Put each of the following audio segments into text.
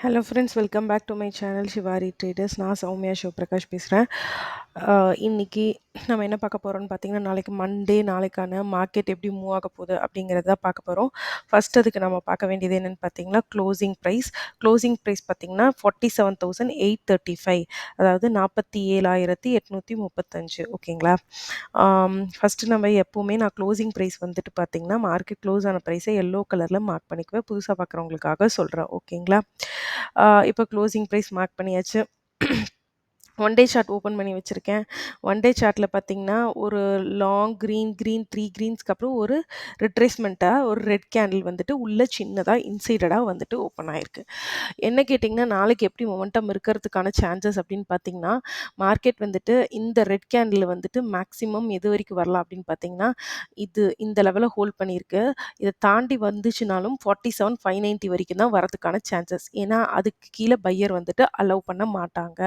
Hello friends, welcome back to my channel Shivari traders. நான் சௌமியா சிவபிரகாஷ் பேசுகிறேன். இன்னைக்கு நம்ம என்ன பார்க்க போகிறோம்னு பார்த்தீங்கன்னா, நாளைக்கு மண்டே, நாளைக்கான மார்க்கெட் எப்படி மூவ் ஆக போகுது அப்படிங்கிறத பார்க்க போகிறோம். ஃபர்ஸ்ட் அதுக்கு நம்ம பார்க்க வேண்டியது என்னென்னு பார்த்தீங்கன்னா, க்ளோசிங் ப்ரைஸ் பார்த்தீங்கன்னா 47,835, அதாவது 47,835. ஓகேங்களா? ஃபஸ்ட்டு நம்ம எப்போவுமே நான் க்ளோசிங் ப்ரைஸ் வந்துட்டு பார்த்தீங்கன்னா, மார்க்கெட் க்ளோஸ் ஆன ப்ரைஸை எல்லோ கலரில் மார்க் பண்ணிக்குவேன். புதுசாக பார்க்குறவங்களுக்காக சொல்கிறேன். ஓகேங்களா? இப்போ க்ளோசிங் ப்ரைஸ் மார்க் பண்ணியாச்சு. ஒன் டே சார்ட் ஓப்பன் பண்ணி வச்சுருக்கேன். ஒன் டே சார்ட்டில் பார்த்தீங்கன்னா, ஒரு லாங் க்ரீன் 3 க்ரீன்ஸ்க்கு அப்புறம் ஒரு ரிட்ரேஸ்மெண்ட்டாக ஒரு ரெட் கேண்டில் வந்துட்டு உள்ள சின்னதாக இன்சைடடாக வந்துட்டு ஓப்பன் ஆயிருக்கு. என்ன கேட்டிங்கன்னா, நாளைக்கு எப்படி மொமெண்டம் இருக்கிறதுக்கான சான்சஸ் அப்படின்னு பார்த்தீங்கன்னா, மார்க்கெட் வந்துட்டு இந்த ரெட் கேண்டில் வந்துட்டு மேக்ஸிமம் எது வரைக்கும் வரலாம் அப்படின்னு பார்த்தீங்கன்னா, இந்த லெவலை ஹோல்ட் பண்ணியிருக்கு. இதை தாண்டி வந்துச்சுனாலும் 47,590 வரைக்கும் தான் வரதுக்கான சான்சஸ். ஏன்னா அதுக்கு கீழே பையர் வந்துட்டு அலோவ் பண்ண மாட்டாங்க.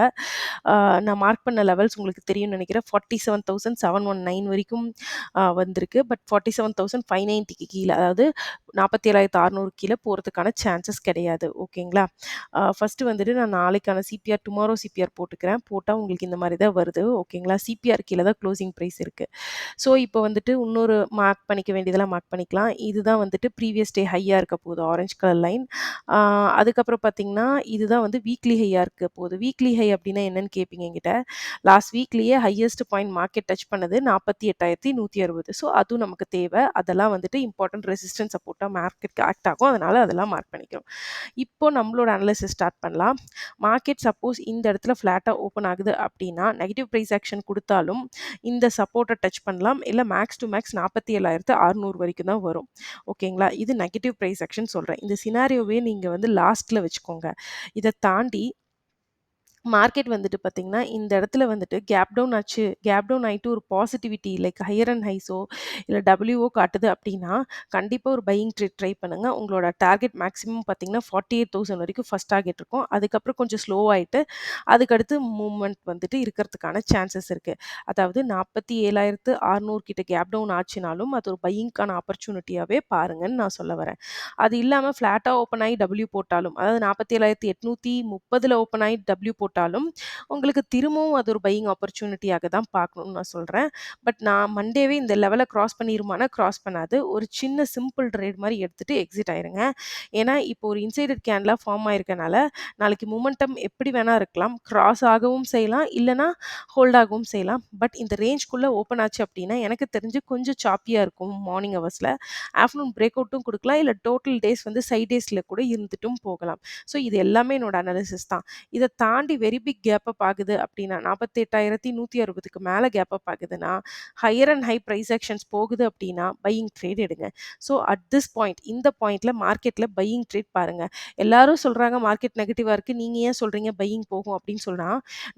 நான் மார்க் பண்ண லெவல்ஸ் உங்களுக்கு தெரியும்னு நினைக்கிறேன். 47,719 வரைக்கும் வந்திருக்கு. பட் 47,590க்கு கீழே, அதாவது 47,600 கீழே போகிறதுக்கான சான்சஸ் கிடையாது. ஓகேங்களா? ஃபஸ்ட்டு வந்துட்டு நான் நாளைக்கான சிபிஆர், டுமாரோ சிபிஆர் போட்டுக்கிறேன். போட்டால் உங்களுக்கு இந்த மாதிரி தான் வருது. ஓகேங்களா? சிபிஆர் கீழே தான் க்ளோசிங் ப்ரைஸ் இருக்குது. ஸோ இப்போ வந்துட்டு இன்னொரு மார்க் பண்ணிக்க வேண்டியதெல்லாம் மார்க் பண்ணிக்கலாம். இதுதான் வந்துட்டு ப்ரீவியஸ் டே ஹையாக இருக்க போகுது, ஆரஞ்ச் கலர் லைன். அதுக்கப்புறம் பார்த்தீங்கன்னா, இதுதான் வந்து வீக்லி ஹையாக இருக்க போகுது. வீக்லி ஹை அப்படின்னா என்னன்னு கேட்பீங்க என்கிட்ட. லாஸ்ட் வீக்லேயே ஹையஸ்ட் பாயிண்ட் மார்க்கெட் டச் பண்ணது 48,160. ஸோ அதுவும் நமக்கு தேவை. அதெல்லாம் வந்துட்டு இம்பார்ட்டன்ட் ரெசிஸ்டன்ஸ் சப்போர்ட்டாக மார்க்கெட்க்கு ஆக்ட் ஆகும். அதனால் அதெல்லாம் மார்க் பண்ணிக்கிறோம். இப்போ நம்மளோட அனலைசிஸ் ஸ்டார்ட் பண்ணலாம். மார்க்கெட் சப்போஸ் இந்த இடத்துல ஃப்ளாட்டாக ஓப்பன் ஆகுது அப்படின்னா, நெகட்டிவ் ப்ரைஸ் ஆக்ஷன் கொடுத்தாலும் இந்த சப்போர்ட்டை டச் பண்ணலாம். இல்லை மேக்ஸ் டு மேக்ஸ் 47,600 வரைக்கும் தான் வரும். ஓகேங்களா? இது நெகட்டிவ் ப்ரைஸ் ஆக்ஷன் சொல்கிறேன். இந்த சினாரியோவே நீங்கள் வந்து லாஸ்ட்டில் வச்சுக்கோங்க. இதை தாண்டி மார்க்கெட் வந்துட்டு பார்த்தீங்கன்னா, இந்த இடத்துல வந்துட்டு கேப் டவுன் ஆச்சு. கேப் டவுன் ஆயிட்டு ஒரு பாசிட்டிவிட்டி லைக் ஹையர் அண்ட் ஹைஸோ இல்ல டபிள்யூஓ காட்டுது அப்படின்னா, கண்டிப்பா ஒரு பையிங் ட்ரேட் ட்ரை பண்ணுங்க. உங்களோட டார்கெட் மேக்ஸிமம் பார்த்தீங்கன்னா 48,000 வரைக்கும் ஃபர்ஸ்ட் டார்கெட் இருக்கும். அதுக்கப்புறம் கொஞ்சம் ஸ்லோ ஆயிட்டு, அதுக்கடுத்து மூவ்மெண்ட் வந்துட்டு இருக்கிறதுக்கான சான்சஸ் இருக்கு. அதாவது 47,600 கிட்ட கேப் டவுன் ஆச்சுனாலும், அது ஒரு பையிங்க்கான ஆப்பர்ச்சுனிட்டியாவே பாருங்கன்னு நான் சொல்ல வரேன். அது இல்லாம ஃப்ளாட்டா ஓப்பன் ஆயி டபிள்யூ போட்டாலும், அதாவது 47,830ல ஓப்பன் ஆயி டபிள்யூ போட்டாலும், உங்களுக்கு திரும்பவும் அது ஒரு பையிங் ஆப்பர்ச்சுனிட்டியாக தான் பார்க்கணும்னு நான் சொல்றேன். பட் நான் மண்டேவே இந்த லெவல கிராஸ் பண்ணிருமானா, கிராஸ் பண்ணாது. ஒரு சின்ன சிம்பிள் ட்ரேட் மாரி எடுத்துட்டு எக்ஸிட் ஆயிருங்க. ஏன்னா, இப்போ ஒரு இன்சைடட் கேன்லாம் ஃபார்ம் ஆயிருக்கனால, நாளைக்கு மொமெண்டம் எப்படி வேணா இருக்கலாம். கிராஸ் ஆகவும் செய்யலாம், இல்லன்னா ஹோல்ட் ஆகவும் செய்யலாம். பட் இந்த ரேஞ்ச்குள்ள ஓப்பன் ஆச்சு அப்படின்னா, எனக்கு தெரிஞ்சு கொஞ்சம் சாப்பியா இருக்கும் மார்னிங் ஹவர்ஸ்ல. ஆஃப்டர்நூன் பிரேக் அவுட்டும் குடுக்கலாம். இல்ல டோட்டல் டேஸ் வந்து சைட் டேஸ்ல கூட இருந்துட்டும் போகலாம். ஸோ இது எல்லாமே என்னோட அனாலிசிஸ் தான். இத தாண்டி வெரி பிக் கேப் அப் ஆகுது அப்படின்னா, 48,160க்கு மேல கேப் அப் ஆகுதுன்னா, higher and high price actions போகுது அப்படின்னா, பையிங் ட்ரேட் எடுங்க. ஸோ அட் திஸ் பாயிண்ட், இந்த பாயிண்ட்ல மார்க்கெட்ல பையிங் ட்ரேட் பாருங்க. எல்லாரும் சொல்றாங்க மார்க்கெட் நெகட்டிவா இருக்கு. நீங்க ஏன் சொல்றீங்க பையிங் போகும் அப்படின்னு சொன்னா,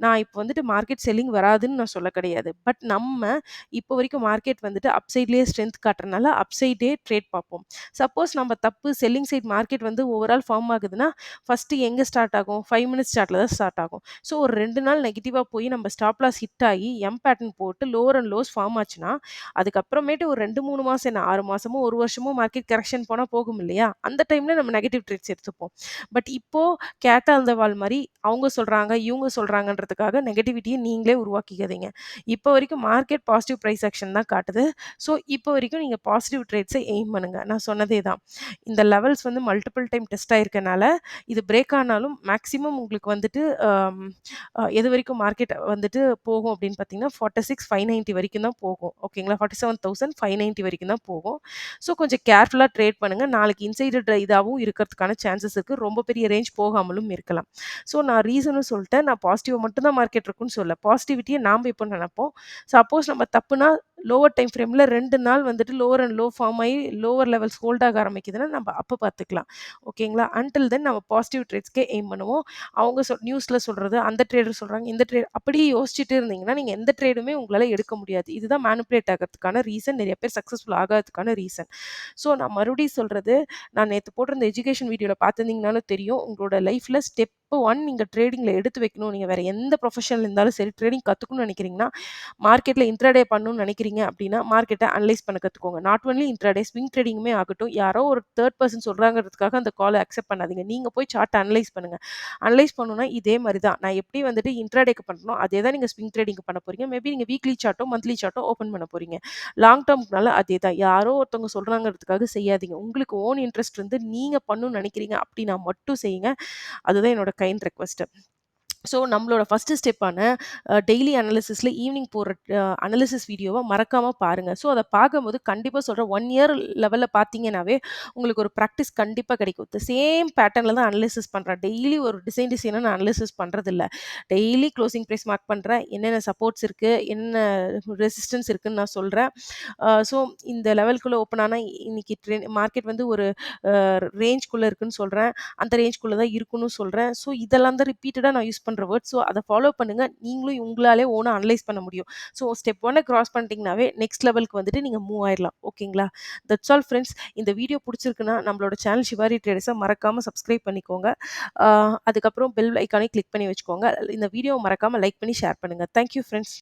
நான் இப்போ வந்துட்டு மார்க்கெட் செல்லிங் வராதுன்னு நான் சொல்ல கிடையாது. பட் நம்ம இப்போ வரைக்கும் மார்க்கெட் வந்துட்டு அப் சைட்லயே ஸ்ட்ரென்த் காட்டுறனால அப் சைடே ட்ரேட் பார்ப்போம். சப்போஸ் நம்ம தப்பு, செல்லிங் சைட் மார்க்கெட் வந்து ஓவரால் ஃபார்ம் ஆகுதுன்னா, ஃபர்ஸ்ட்டு எங்க ஸ்டார்ட் ஆகும்? 5 மினிட்ஸ் சார்ட்ல தான் ஸ்டார்ட் ஆகும். ஸோ ஒரு 2 நாள் நெகட்டிவா போய் நம்ம ஸ்டாப் லாஸ் ஹிட் ஆகி எம் பேட்டர்ன் போட்டு லோவர் அண்ட் லோஸ் ஃபார்ம் ஆச்சுன்னா, அதுக்கப்புறமேட்டு ஒரு 2, 3 மாசம் என்ன 6 மாசமோ, 1 வருஷமோ மார்க்கெட் கரெக்ஷன் போனா போகும் இல்லையா? அந்த டைம்ல நம்ம நெகட்டிவ் ட்ரேட்ஸ் எடுத்துப்போம். பட் இப்போ கேட்டா அந்த வால் மாரி அவங்க சொல்றாங்க, இவங்க சொல்றாங்கன்றதுக்காக நெகட்டிவிட்டிய நீங்களே உருவாக்கிக்காதீங்க. இப்போ வரைக்கும் மார்க்கெட் பாசிட்டிவ் பிரைஸ் ஆக்ஷன் தான் காட்டுது. ஸோ இப்போ வரைக்கும் நீங்க பாசிட்டிவ் ட்ரேட்ஸை எய்ம் பண்ணுங்க. நான் சொன்னதே தான். இந்த லெவல்ஸ் வந்து மல்டிபிள் டைம் டெஸ்ட் ஆயிருக்கனால, இது பிரேக் ஆனாலும் மேக்ஸிமம் உங்களுக்கு வந்துட்டு எது வரைக்கும் மார்க்கெட் வந்துட்டு போகும் அப்படின்னு பார்த்தீங்கன்னா, 46,590 வரைக்கும் தான் போகும். ஓகேங்களா? 47,590 வரைக்கும் தான் போகும். ஸோ கொஞ்சம் கேர்ஃபுல்லா ட்ரேட் பண்ணுங்க. நாளைக்கு இன்சைடட் இதாவும் இருக்கிறதுக்கான சான்சஸ் இருக்கு. ரொம்ப பெரிய ரேஞ்ச் போகாமலும் இருக்கலாம். ஸோ நான் ரீசனும் சொல்லிட்டேன். நான் பாசிட்டிவா மட்டும் தான் மார்க்கெட் இருக்குன்னு சொல்லல. பாசிட்டிவிட்டிய நாம எப்போ நெனைப்போம். சப்போஸ் நம்ம தப்புனா லோவர் டைம் ஃப்ரேம்ல 2 நாள் வந்துட்டு லோவர் அண்ட் லோ ஃபார்ம் ஆயி லோவர் லெவல்ஸ் ஹோல்ட் ஆக ஆரம்பிக்குதுன்னா, நம்ம அப்ப பார்த்துக்கலாம். ஓகேங்களா? அன்டில் தென் நம்ம பாசிட்டிவ் ட்ரேட்ஸ்க்கே எய்ம் பண்ணுவோம். அவங்க நியூஸ்ல சொல்றது, அந்த ட்ரேடர் சொல்றாங்க, இந்த ட்ரேட் அப்படியே யோசிச்சுட்டு இருந்தீங்கன்னா, நீங்க எந்த ட்ரேடுமே உங்களால எடுக்க முடியாது. இதுதான் மேனிபுலேட் ஆகறதுக்கான ரீசன். நெறைய பேர் சக்சஸ்ஃபுல் ஆகாததுக்கான ரீசன். ஸோ நான் மறுபடியும் சொல்றது, நான் நேத்து போட்டிருந்த எஜுகேஷன் வீடியோல பார்த்திருந்தீங்கனாலும் தெரியும். உங்களோட லைஃப்ல ஸ்டெப் ஸ்டெப் 1 நீங்க ட்ரேடிங்ல எடுத்து வைக்கணும். நீங்க வேற எந்த ப்ரொஃபஷன்ல இருந்தாலும் சரி, ட்ரேடிங் கத்துக்கணும்னு நினைக்கிறீங்கன்னா, மார்க்கெட்ல இன்ட்ராடே பண்ணணும்னு நினைக்கிறீங்க அப்படின்னா, மார்க்கெட்ட அனலைஸ் பண்ண கத்துக்கோங்க. நாட் ஒன்லி இன்ட்ராடே, ஸ்விங் ட்ரேடிங்குமே ஆகட்டும். யாரோ ஒரு தேர்ட் பெர்சன் சொல்றாங்கிறதுக்காக அந்த கால அக்செப்ட் பண்ணாதீங்க. நீங்க போய் சார்ட்ட அனலைஸ் பண்ணுங்க. அனலைஸ் பண்ணணும்னா இதே மாரி தான். நான் எப்படி வந்துட்டு இன்ட்ராடேக்கு பண்றனோ, அதே தான் நீங்க ஸ்விங் ட்ரேடிங்க்கு பண்ண போறீங்க. மேபி நீங்க வீக்லி சார்ட்டோ, மந்த்லி சார்ட்டோ ஓப்பன் பண்ண போறீங்க. லாங் டெர்ம்க்குனால அதே தான். யாரோ ஒருத்தவங்க சொல்றாங்கிறதுக்காக செய்யாதீங்க. உங்களுக்கு ஓன் இன்ட்ரெஸ்ட் இருந்து நீங்க பண்ணணும்னு நினைக்கிறீங்க அப்படின்னா மட்டும் செய்யுங்க. அதுதான் என்னோட கைண்ட் ரெக்வெஸ்ட். ஸோ நம்மளோட ஃபர்ஸ்ட்டு ஸ்டெப்பான டெய்லி அனாலிசிஸ்ல ஈவினிங் போடுற அனாலிசிஸ் வீடியோவ மறக்காம பாருங்க. ஸோ அத பார்க்கும்போது கண்டிப்பா சொல்றேன் 1 இயர் லெவல்ல பார்த்தீங்கன்னாவே, உங்களுக்கு ஒரு பிராக்டிஸ் கண்டிப்பா கிடைக்கும். சேம் பேட்டர்ன்ல தான் அனலைசிஸ் பண்றேன். டெய்லி ஒரு டிசைனா நான் அனலைசிஸ் பண்றதில்ல. டெய்லி க்ளோசிங் பிரைஸ் மார்க் பண்றேன். என்னென்ன சப்போர்ட்ஸ் இருக்கு, என்ன ரெசிஸ்டன்ஸ் இருக்குன்னு நான் சொல்றேன். ஸோ இந்த லெவலுக்குள்ள ஓப்பன் ஆனா இன்னைக்கு மார்க்கெட் வந்து ஒரு ரேஞ்ச்குள்ள இருக்குன்னு சொல்றேன். அந்த ரேஞ்ச்குள்ள தான் இருக்குன்னு சொல்றேன். ஸோ இதெல்லாம் தான் ரிப்பீட்டடா நான் யூஸ் பண்ற வேர்ட்ஸ். ஸோ அத ஃபாலோ பண்ணுங்க. நீங்களும் உங்களாலே ஓனா அனலைஸ் பண்ண முடியும். ஸோ ஸ்டெப் 1 கிராஸ் பண்ணிட்டீங்கனாவே நெக்ஸ்ட் லெவலுக்கு வந்துட்டு நீங்க மூவ் ஆயிரலாம். ஓகேங்களா? That's all friends. இந்த வீடியோ புடிச்சிருக்குன்னா நம்மளோட சேனல் ஷிவாரி ட்ரேடர்ஸ மறக்காம சப்ஸ்கிரைப் பண்ணிக்கோங்க. அதுக்கப்புறம் பெல் ஐகானை கிளிக் பண்ணி வச்சுக்கோங்க. இந்த வீடியோவ மறக்காம லைக் பண்ணி ஷேர் பண்ணுங்க. Thank you friends.